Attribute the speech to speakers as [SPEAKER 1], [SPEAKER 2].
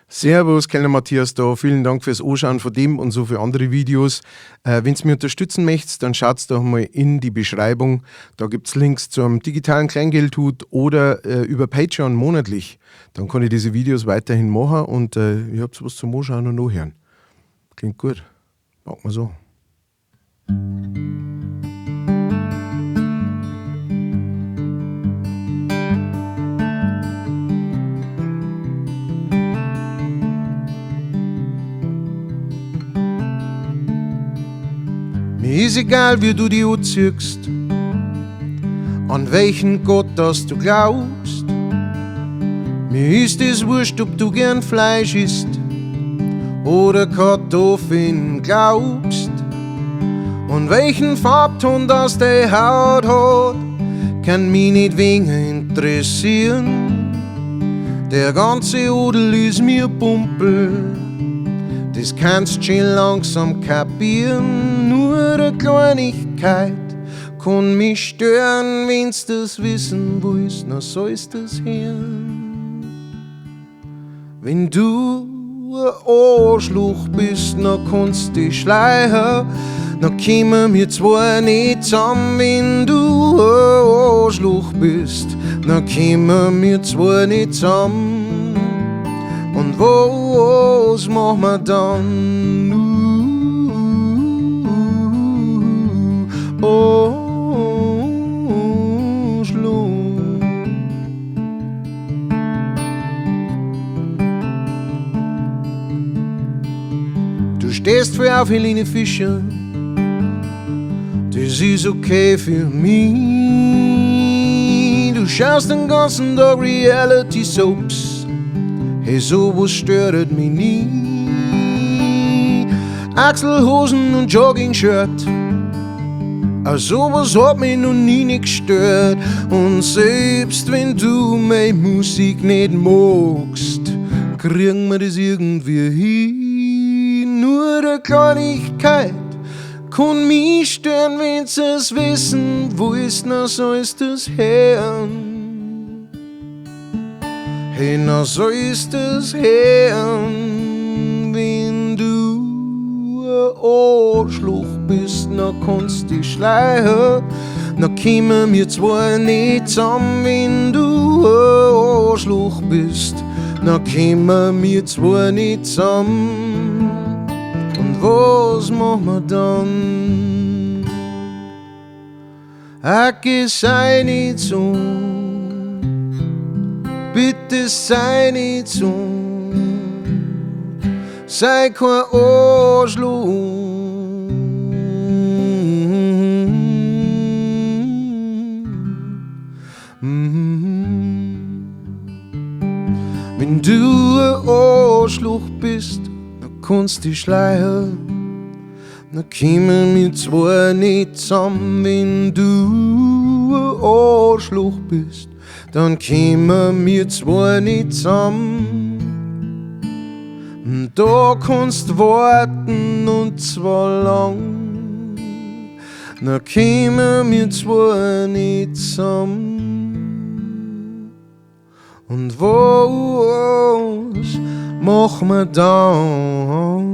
[SPEAKER 1] Servus, Kellner Matthias da. Vielen Dank fürs Anschauen von dem und so für andere Videos. Wenn ihr mich unterstützen möchtet, dann schaut doch mal in die Beschreibung. Da gibt es Links zum digitalen Kleingeldhut oder über Patreon monatlich. Dann kann ich diese Videos weiterhin machen und ihr habt was zum Anschauen und Nachhören. Klingt gut. Machen wir so. Mir ist egal, wie du dich anziehst, an welchen Gott das du glaubst. Mir ist es wurscht, ob du gern Fleisch isst oder Kartoffeln glaubst. Und welchen Farbton das die Haut hat, kann mich nicht wenig interessieren. Der ganze Odel ist mir Pumpel, das kannst schon langsam kapieren. Nur eine Kleinigkeit kann mich stören, wenn's das wissen willst, na sollst das hören. Wenn du ein Arschloch bist, na kannst dich schleichen, na kommen wir zwar nicht zusammen. Wenn du ein Arschloch bist, na kommen wir zwar nicht zusammen. Und was machen wir dann? Arschloch. Du stehst für auf Helene Fischer, das ist okay für mich. Du schaust den ganzen Tag Reality Soaps, hey, sowas stört mich nie. Achselhosen und Jogging-Shirt, sowas hat mich noch nie nicht gestört. Und selbst wenn du meine Musik nicht magst, kriegen wir das irgendwie hin. Nur eine Kleinigkeit kann mich stören, wenn's es wissen willst, na sollst das hören. Hey, na so ist es hören. Wenn du ein Arschloch bist, na kannst dich schleichen, na kommen wir zwar nicht zusammen. Wenn du ein Arschloch bist, na kommen wir zwar nicht zusammen. Und was machen wir dann? Sei nicht so, bitte sei nicht so, sei kein Arschloch. Wenn du ein Arschloch bist, dann kannst du dich schleichen, dann kommen wir zwar nicht zusammen. Wenn du ein Arschloch bist, dann kommen wir zwar nicht zusammen. Da kannst warten und zwar lang, dann kommen wir zwar nicht zusammen. Und was machen wir dann?